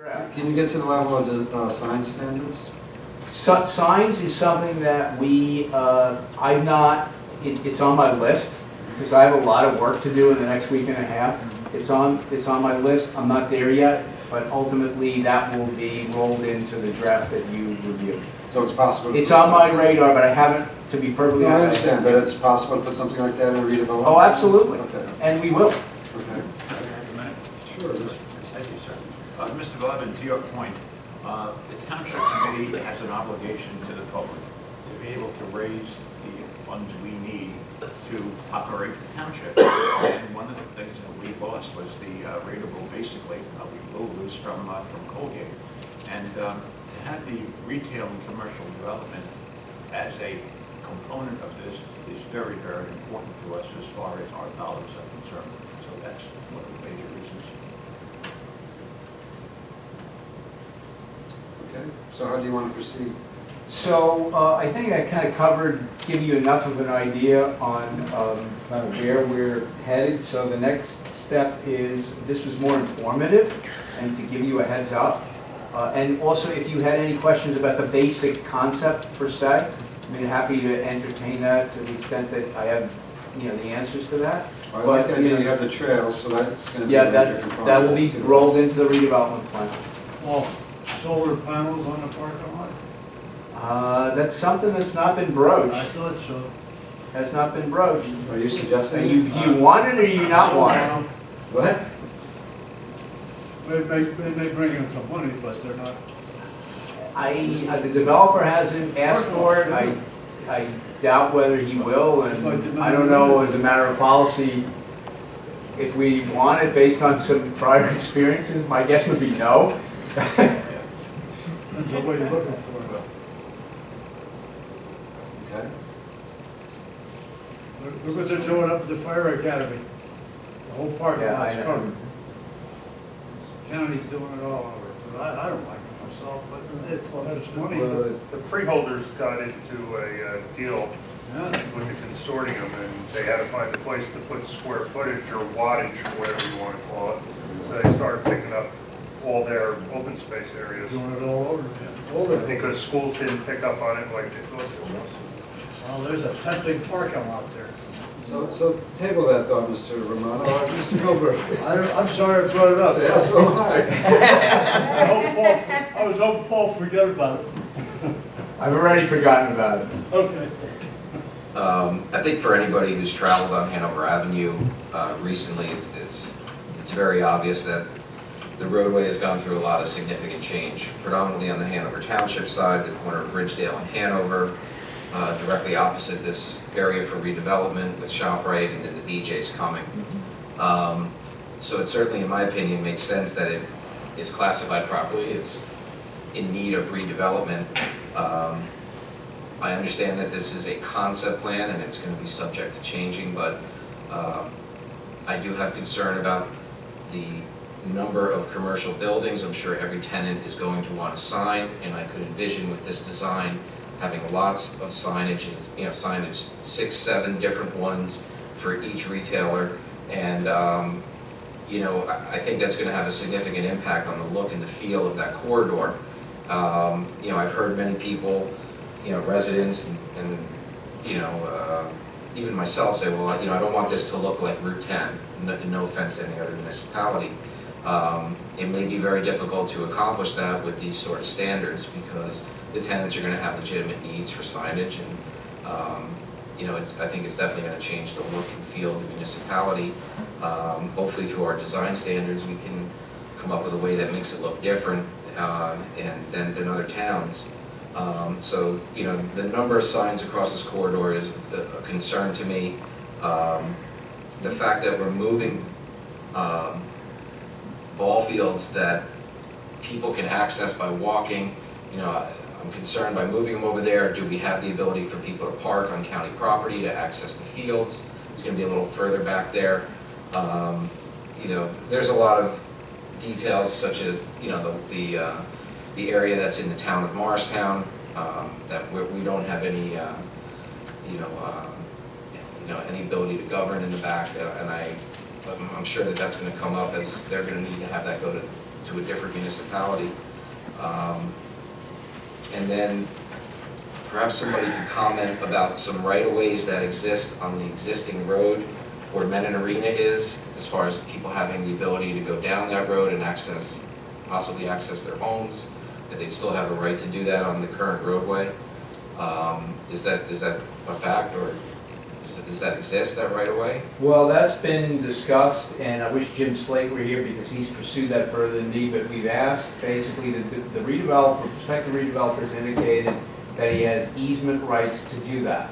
Can you get to the level of the sign standards? Signs is something that I'm not, it's on my list, because I have a lot of work to do in the next week and a half. It's on my list. I'm not there yet, but ultimately that will be rolled into the draft that you review. So it's possible. It's on my radar, but I haven't, to be perfectly No, I honest. understand, but it's possible to put something like that in a redevelopment? Oh, absolutely. Okay. And we will. Okay. Sure. Thank you, sir. Mr. Glavin, to your point, the Township Committee has an obligation to the public to be able to raise the funds we need to operate the township. And one of the things that we lost was the rateable, basically, we will lose from Colgate. And to have the retail and commercial development as a component of this is very, very important to us as far as our dollars are concerned. So that's one of the major reasons. Okay, so how do you want to proceed? So I think I kind of give you enough of an idea on kind of where we're headed. So the next step is, this was more informative and to give you a heads up. And also, if you had any questions about the basic concept per se, I'm happy to entertain that to the extent that I have, the answers to that. I like the idea you have the trails, so that's going to be Yeah, a major component. that will be rolled into the redevelopment plan. Oh, solar panels on the parking lot? That's something that's not been broached. I thought so. Has not been broached. Are you suggesting? Do you want it or do you not want it? What? They may bring in some money, but they're not. The developer hasn't asked for it. I doubt whether he will, and I don't know as a matter of policy if we want it based on some prior experiences. My guess would be no. That's what you're looking for. Okay. Look what they're doing up at the fire academy. The whole parking Yeah, lot's I know. covered. County's doing it all over. But I don't like it myself, but it's money. The freeholders got into a deal Yeah. with the consortium, and they had to find a place to put square footage or wattage, or whatever you want to call it. So they started picking up all their open space areas, Doing it all over. All over. because schools didn't pick up on it like they thought they would. Well, there's a tempting parking lot there. So table that thought, Mr. Romano. Mr. Gilbert. I'm sorry I brought it up. Yeah, so am I. I was hoping Paul forget about it. I've already forgotten about it. Okay. I think for anybody who's traveled on Hanover Avenue recently, it's very obvious that the roadway has gone through a lot of significant change, predominantly on the Hanover Township side, the corner of Ridgedale and Hanover, directly opposite this area for redevelopment with ShopRite and then the BJ's coming. So it certainly, in my opinion, makes sense that it is classified properly as in need of redevelopment. I understand that this is a concept plan and it's going to be subject to changing, but I do have concern about the number of commercial buildings. I'm sure every tenant is going to want a sign, and I could envision with this design having lots of signage, signage, 6, 7 different ones for each retailer, and I think that's going to have a significant impact on the look and the feel of that corridor. I've heard many people, residents and even myself say, well, I don't want this to look like Route 10. No offense to any other municipality. It may be very difficult to accomplish that with these sort of standards because the tenants are going to have legitimate needs for signage, and I think it's definitely going to change the look and feel of the municipality. Hopefully, through our design standards, we can come up with a way that makes it look different than other towns. So, the number of signs across this corridor is a concern to me. The fact that we're moving ball fields that people can access by walking, I'm concerned by moving them over there. Do we have the ability for people to park on county property to access the fields? It's going to be a little further back there. There's a lot of details such as, the area that's in the town of Morristown, that we don't have any, any ability to govern in the back, and I'm sure that that's going to come up as they're going to need to have that go to to a different municipality. And then perhaps somebody could comment about some right-of-ways that exist on the existing road where Menon Arena is, as far as people having the ability to go down that road and possibly access their homes, that they'd still have a right to do that on the current roadway. Is that a fact, or does that exist, that right-of-way? Well, that's been discussed, and I wish Jim Slate were here because he's pursued that further than me, but we've asked, basically, the redeveloper, prospective redevelopers indicated that he has easement rights to do that.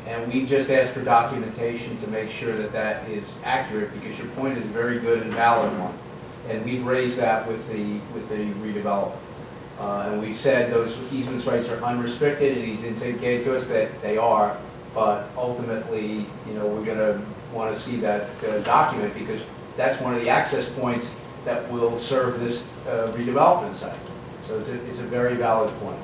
And we've just asked for documentation to make sure that that is accurate, because your point is a very good and valid one. And we've raised that with the redeveloper. And we've said those easement rights are unrestricted, and he's indicated to us that they are, but ultimately, you know, we're gonna wanna see that document, because that's one of the access points that will serve this redevelopment site. So it's a very valid point.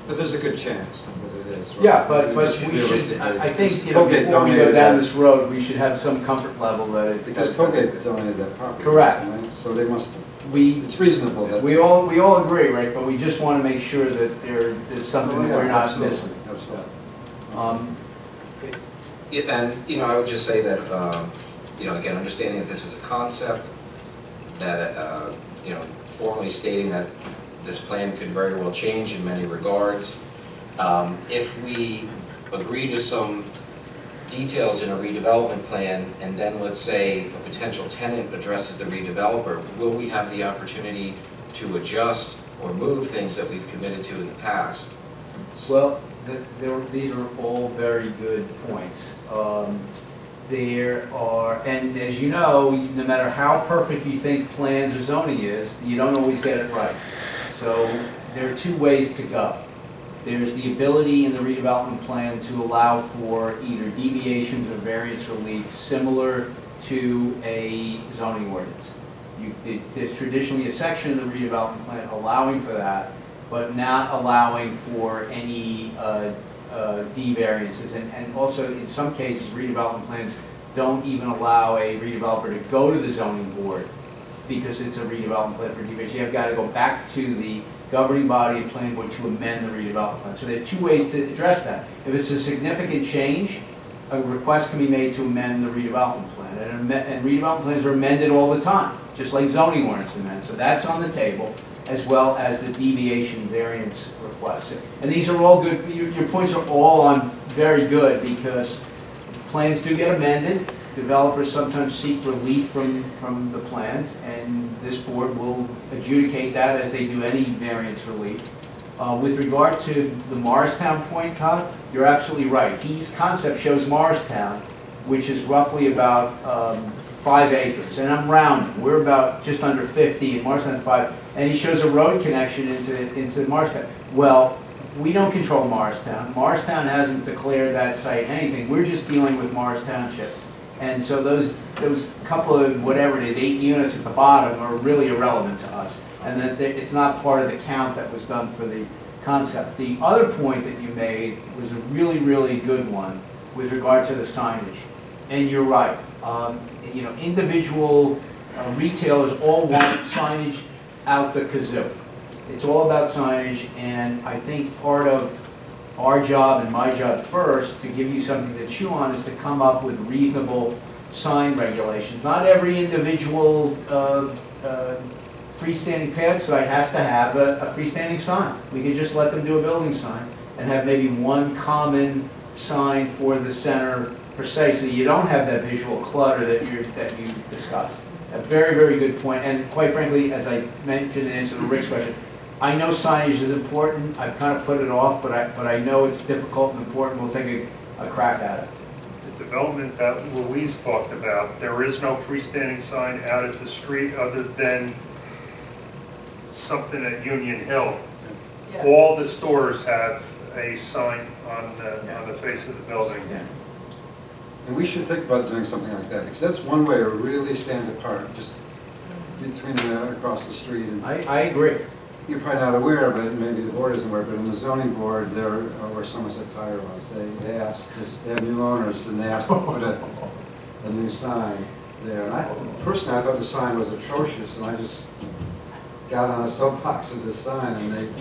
But there's a good chance that it is, right? Yeah, but we Realistically, should, I think, you because know, Colgate before we go donated down that- this road, we should have some comfort level that it. Because Colgate donated that property. Correct. Right? So they must, We, it's reasonable that. we all agree, right, but we just want to make sure that there's something that Oh, yeah, we're not absolutely, missing. Absolutely. Um, Yeah, and, you know, I would just say that, you know, again, understanding that this is a concept, that, you know, formally stating that this plan could very well change in many regards. If we agree to some details in a redevelopment plan, and then let's say a potential tenant addresses the redeveloper, will we have the opportunity to adjust or move things that we've committed to in the past? Well, these are all very good points. There are, and as you know, no matter how perfect you think plans or zoning is, you don't always get it right. So there are two ways to go. There's the ability in the redevelopment plan to allow for either deviations or variance relief similar to a zoning ordinance. There's traditionally a section in the redevelopment plan allowing for that, but not allowing for any D variances. And also, in some cases, redevelopment plans don't even allow a redeveloper to go to the zoning board because it's a redevelopment plan for deviation. You've got to go back to the governing body and planning board to amend the redevelopment plan. So there are two ways to address that. If it's a significant change, a request can be made to amend the redevelopment plan. And redevelopment plans are amended all the time, just like zoning ordinance amendments. So that's on the table, as well as the deviation variance requests. And these are all good, your points are all on very good, because plans do get amended. Developers sometimes seek relief from the plans, and this board will adjudicate that as they do any variance relief. With regard to the Morristown point, Todd, you're absolutely right. His concept shows Morristown, which is roughly about 5 acres, and I'm rounding. We're about just under 50, and Morristown's 5, and he shows a road connection into Morristown. Well, we don't control Morristown. Morristown hasn't declared that site anything. We're just dealing with Morris Township. And so those couple of, whatever it is, 8 units at the bottom are really irrelevant to us. And that it's not part of the count that was done for the concept. The other point that you made was a really, really good one with regard to the signage. And you're right. You know, individual retailers all want signage out the kazoo. It's all about signage, and I think part of our job and my job first, to give you something to chew on, is to come up with reasonable sign regulations. Not every individual freestanding pad site has to have a freestanding sign. We could just let them do a building sign and have maybe one common sign for the center per se, so you don't have that visual clutter that you discussed. A very, very good point, and quite frankly, as I mentioned in answer to Rick's question, I know signage is important. I've kind of put it off, but I know it's difficult and important. We'll take a crack at it. The development that Louise talked about, there is no freestanding sign out at the street other than something at Union Hill. Yeah. All the stores have a sign on the face of the building. Yeah. And we should think about doing something like that, because that's one way to really stand apart, just between across the street. And I agree. you're probably not aware, but maybe the board isn't aware, but in the zoning board, there, where Somerset Tire was, they asked, they have new owners, and they asked to put a new sign there. And personally, I thought the sign was atrocious, and I just got on a soapbox with this sign, and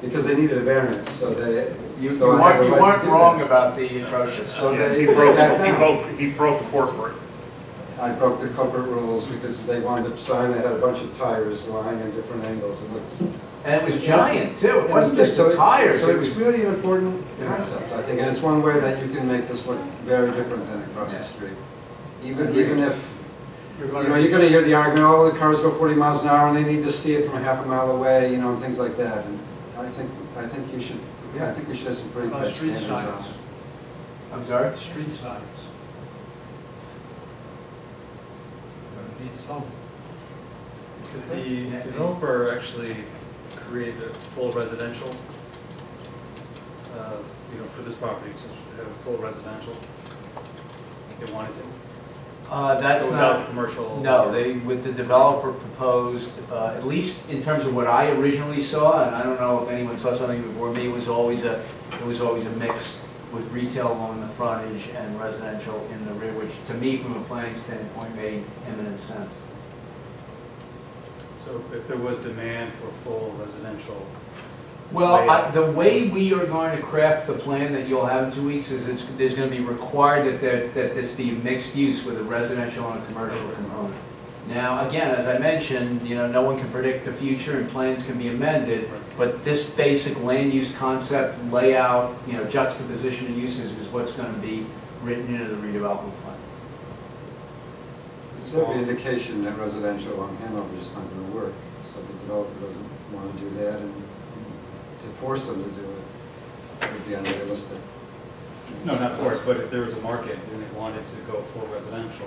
because they needed a variance, so they. You so I had the right to weren't do wrong that. about the atrocious. So Yeah, they he backed down. broke corporate. I broke the corporate rules because they wanted a sign that had a bunch of tires lying in different angles. It looks. And it was giant too, it wasn't just the tires, So it it's was. really an important Yeah. concept, I think, and it's one way that you can make this look very different than across the street. Even if, you're gonna hear the argument, oh, the cars go 40 miles an hour and they need to see it from a half a mile away, and things like that. And I think we should have some pretty tight Street standards on signs. it. I'm sorry? Street signs. Gonna need some. The developer actually created a full residential, for this property, to have full residential, if they wanted to. That's So without the not, commercial. no, with the developer proposed, at least in terms of what I originally saw, and I don't know if anyone saw something before me, it was always a mix with retail along the frontage and residential in the rear, which to me, from a planning standpoint, made eminent sense. So if there was demand for full residential. Well, the way we are going to craft the plan that you'll have in 2 weeks is there's going to be required that this be mixed use with a residential and a commercial component. Now, again, as I mentioned, no one can predict the future and plans can be amended, but this basic land use concept, layout, juxtaposition of uses is what's going to be written into the redevelopment plan. It's every indication that residential on Hanover is not going to work, so the developer doesn't want to do that, and to force them to do it would be unrealistic. No, not forced, but if there was a market and they wanted to go full residential.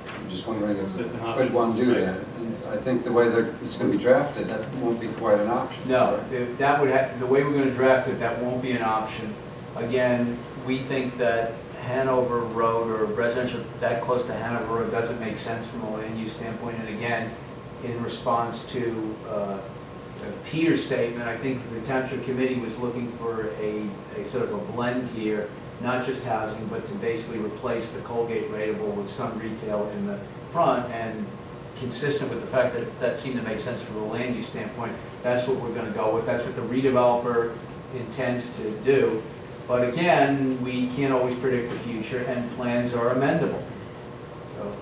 I'm just wondering if It's an could option. one do that? And I think the way that it's going to be drafted, that won't be quite an option. No, that would have, the way we're going to draft it, that won't be an option. Again, we think that Hanover Road or residential that close to Hanover Road doesn't make sense from a land use standpoint. And again, in response to Peter's statement, I think the township committee was looking for a sort of a blend here, not just housing, but to basically replace the Colgate rateable with some retail in the front, and consistent with the fact that that seemed to make sense from a land use standpoint, that's what we're going to go with. That's what the redeveloper intends to do. But again, we can't always predict the future, and plans are amendable. So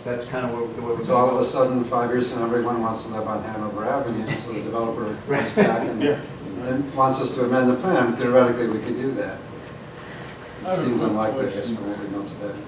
that's kind of where we're going. So all of a sudden, 5 years from now, everyone wants to live on Hanover Avenue, so the developer comes back and wants us to amend the plan. Theoretically, we could do that. I have a Seems quick unlikely, I guess, question. but we'll know today.